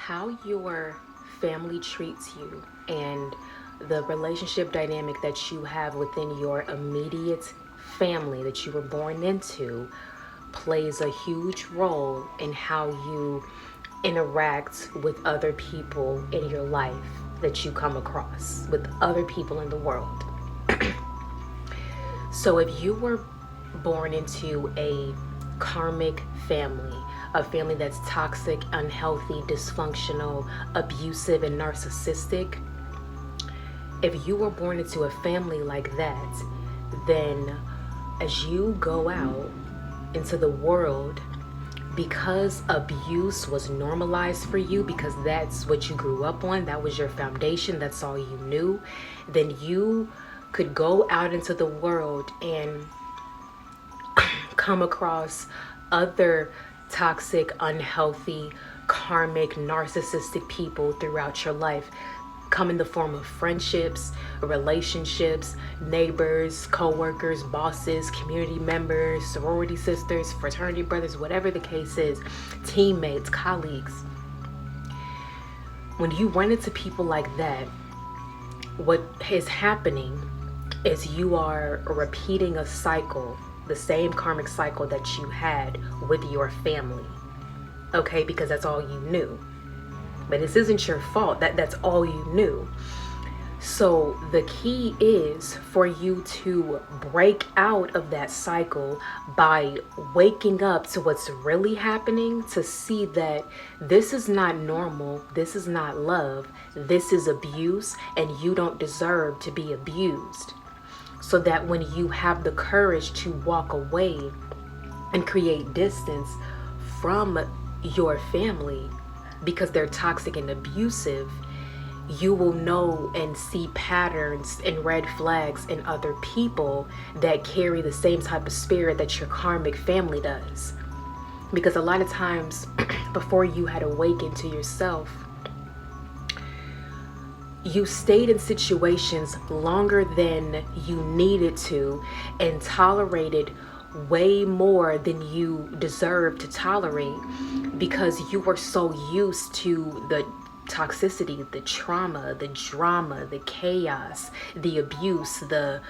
how your family treats you and the relationship dynamic that you have within your immediate family that you were born into plays a huge role in how you interact with other people in your life that you come across, with other people in the world. So if you were born into a karmic family, a family that's toxic, unhealthy, dysfunctional, abusive, and narcissistic, if you were born into a family like that, then as you go out into the world, because abuse was normalized for you, because that's what you grew up on, that was your foundation, that's all you knew, then you could go out into the world and come across other toxic, unhealthy, karmic, narcissistic people throughout your life. Come in the form of friendships, relationships, neighbors, co-workers, bosses, community members, sorority sisters, fraternity brothers, whatever the case is, teammates, colleagues. When you run into people like that, what is happening is you are repeating a cycle, the same karmic cycle that you had with your family. Okay, because that's all you knew. But this isn't your fault. That's all you knew. So the key is for you to break out of that cycle by waking up to what's really happening, to see that this is not normal, this is not love, this is abuse, and you don't deserve to be abused. So that when you have the courage to walk away and create distance from your family because they're toxic and abusive, you will know and see patterns and red flags in other people that carry the same type of spirit that your karmic family does. Because a lot of times before you had awakened to yourself, you stayed in situations longer than you needed to and tolerated way more than you deserve to tolerate because you were so used to the toxicity, the trauma, the drama, the chaos, the abuse, the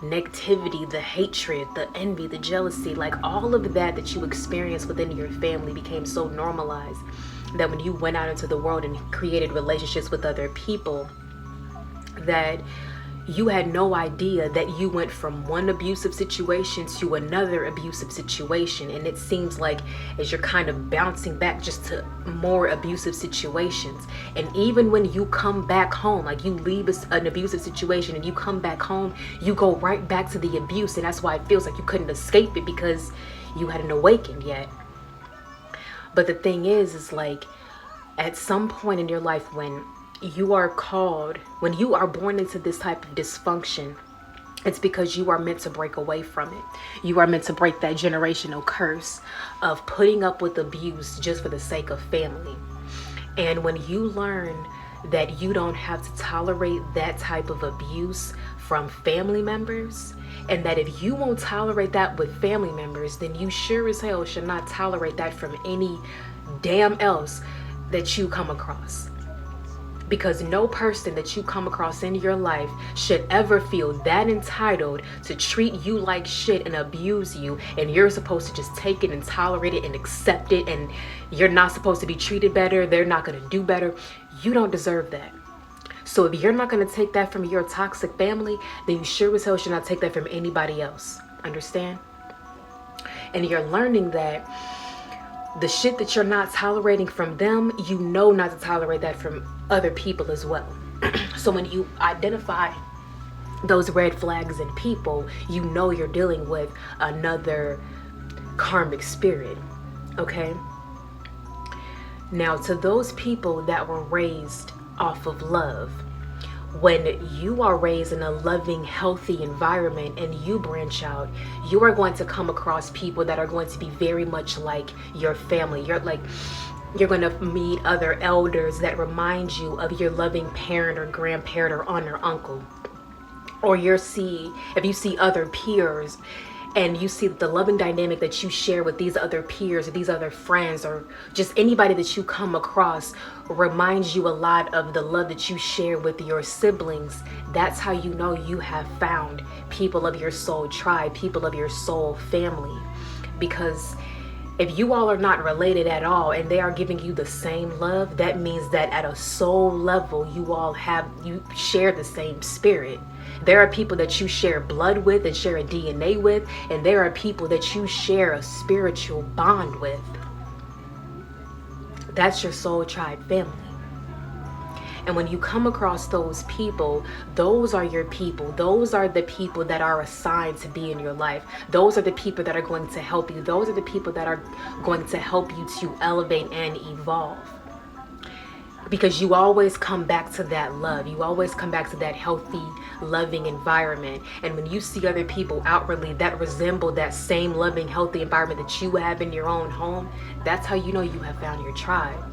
negativity, the hatred, the envy, the jealousy, like all of that you experienced within your family became so normalized that when you went out into the world and created relationships with other people, that you had no idea that you went from one abusive situation to another abusive situation. And it seems like as you're kind of bouncing back just to more abusive situations. And even when you come back home, like you leave an abusive situation and you come back home, you go right back to the abuse. And that's why it feels like you couldn't escape it, because you hadn't awakened yet. But the thing is like at some point in your life when you are called, when you are born into this type of dysfunction, it's because you are meant to break away from it. You are meant to break that generational curse of putting up with abuse just for the sake of family. And when you learn that you don't have to tolerate that type of abuse from family members, and that if you won't tolerate that with family members, then you sure as hell should not tolerate that from any damn else that you come across. Because no person that you come across in your life should ever feel that entitled to treat you like shit and abuse you, and you're supposed to just take it and tolerate it and accept it, and you're not supposed to be treated better, they're not going to do better. You don't deserve that. So if you're not going to take that from your toxic family, then you sure as hell should not take that from anybody else. Understand? And you're learning that the shit that you're not tolerating from them, you know not to tolerate that from other people as well. So when you identify those red flags in people, you know you're dealing with another karmic spirit. Okay? Now, to those people that were raised off of love, when you are raised in a loving, healthy environment and you branch out, you are going to come across people that are going to be very much like your family. You're going to meet other elders that remind you of your loving parent or grandparent or aunt or uncle. Or if you see other peers and you see the loving dynamic that you share with these other peers or these other friends or just anybody that you come across reminds you a lot of the love that you share with your siblings, that's how you know you have found people of your soul tribe, people of your soul family. Because if you all are not related at all and they are giving you the same love, that means that at a soul level you share the same spirit. There are people that you share blood with and share a DNA with, and there are people that you share a spiritual bond with. That's your soul tribe family. And when you come across those people, those are your people. Those are the people that are assigned to be in your life. Those are the people that are going to help you. Those are the people that are going to help you to elevate and evolve. Because you always come back to that love. You always come back to that healthy, loving environment. And when you see other people outwardly that resemble that same loving, healthy environment that you have in your own home, that's how you know you have found your tribe.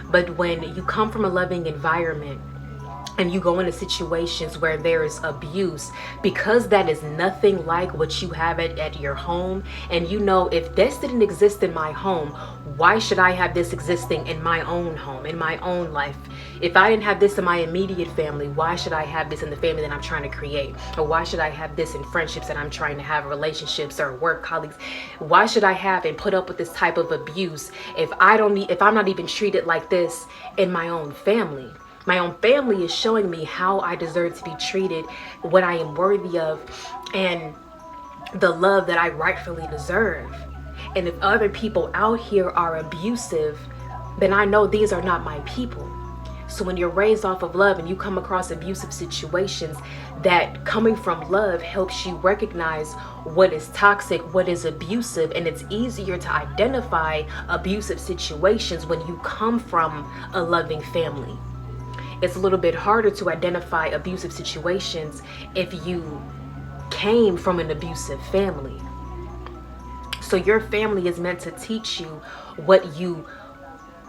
But when you come from a loving environment and you go into situations where there is abuse, because that is nothing like what you have at your home, and you know, if this didn't exist in my home, why should I have this existing in my own home, in my own life? If I didn't have this in my immediate family, why should I have this in the family that I'm trying to create? Or why should I have this in friendships that I'm trying to have, relationships or work colleagues? Why should I have and put up with this type of abuse if I'm not even treated like this in my own family? My own family is showing me how I deserve to be treated, what I am worthy of, and the love that I rightfully deserve. And if other people out here are abusive, then I know these are not my people. So when you're raised off of love and you come across abusive situations, that coming from love helps you recognize what is toxic, what is abusive, and it's easier to identify abusive situations when you come from a loving family. It's a little bit harder to identify abusive situations if you came from an abusive family. So your family is meant to teach you what you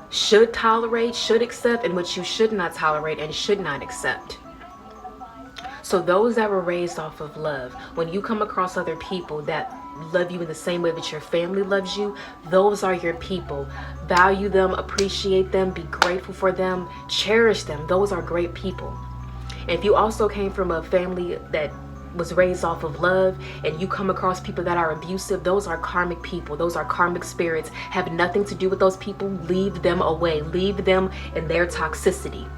should tolerate, should accept, and what you should not tolerate and should not accept. So those that were raised off of love, when you come across other people that love you in the same way that your family loves you, those are your people. Value them, appreciate them, be grateful for them, cherish them. Those are great people. And if you also came from a family that was raised off of love and you come across people that are abusive, those are karmic people. Those are karmic spirits. Have nothing to do with those people. Leave them away. Leave them in their toxicity.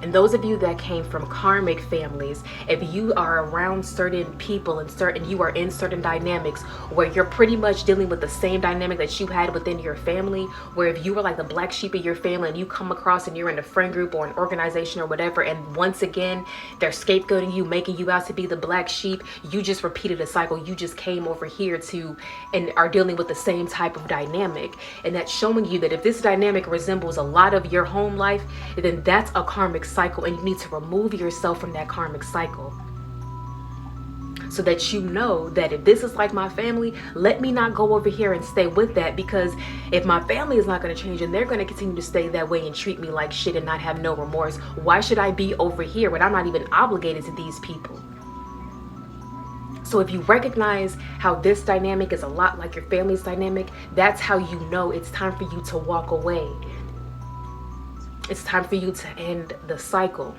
And those of you that came from karmic families, if you are around certain people and you are in certain dynamics where you're pretty much dealing with the same dynamic that you had within your family, where if you were like the black sheep of your family and you come across and you're in a friend group or an organization or whatever, and once again, they're scapegoating you, making you out to be the black sheep, you just repeated a cycle. You just came over here and are dealing with the same type of dynamic. And that's showing you that if this dynamic resembles a lot of your home life, then that's a karmic cycle, and you need to remove yourself from that karmic cycle so that you know that if this is like my family, let me not go over here and stay with that, because if my family is not going to change and they're going to continue to stay that way and treat me like shit and not have no remorse, why should I be over here when I'm not even obligated to these people? So if you recognize how this dynamic is a lot like your family's dynamic, that's how you know it's time for you to walk away. It's time for you to end the cycle.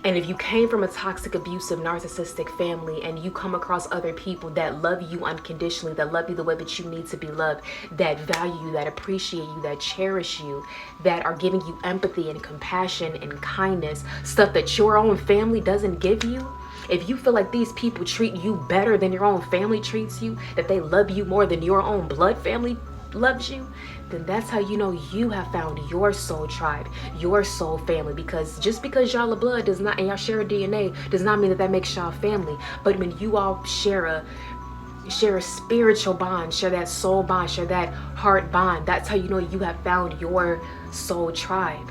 And if you came from a toxic, abusive, narcissistic family and you come across other people that love you unconditionally, that love you the way that you need to be loved, that value you, that appreciate you, that cherish you, that are giving you empathy and compassion and kindness, stuff that your own family doesn't give you, if you feel like these people treat you better than your own family treats you, that they love you more than your own blood family loves you, then that's how you know you have found your soul tribe, your soul family. Because just because y'all are blood does not, and y'all share a DNA, does not mean that makes y'all family. But when you all share a spiritual bond, share that soul bond, share that heart bond, that's how you know you have found your soul tribe.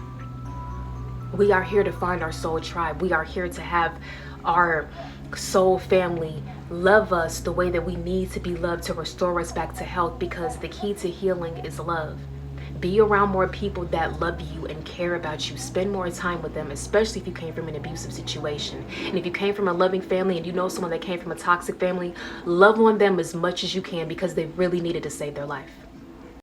We are here to find our soul tribe. We are here to have our soul family love us the way that we need to be loved to restore us back to health, because the key to healing is love. Be around more people that love you and care about you. Spend more time with them, especially if you came from an abusive situation. And if you came from a loving family and you know someone that came from a toxic family, love on them as much as you can, because they really needed to save their life.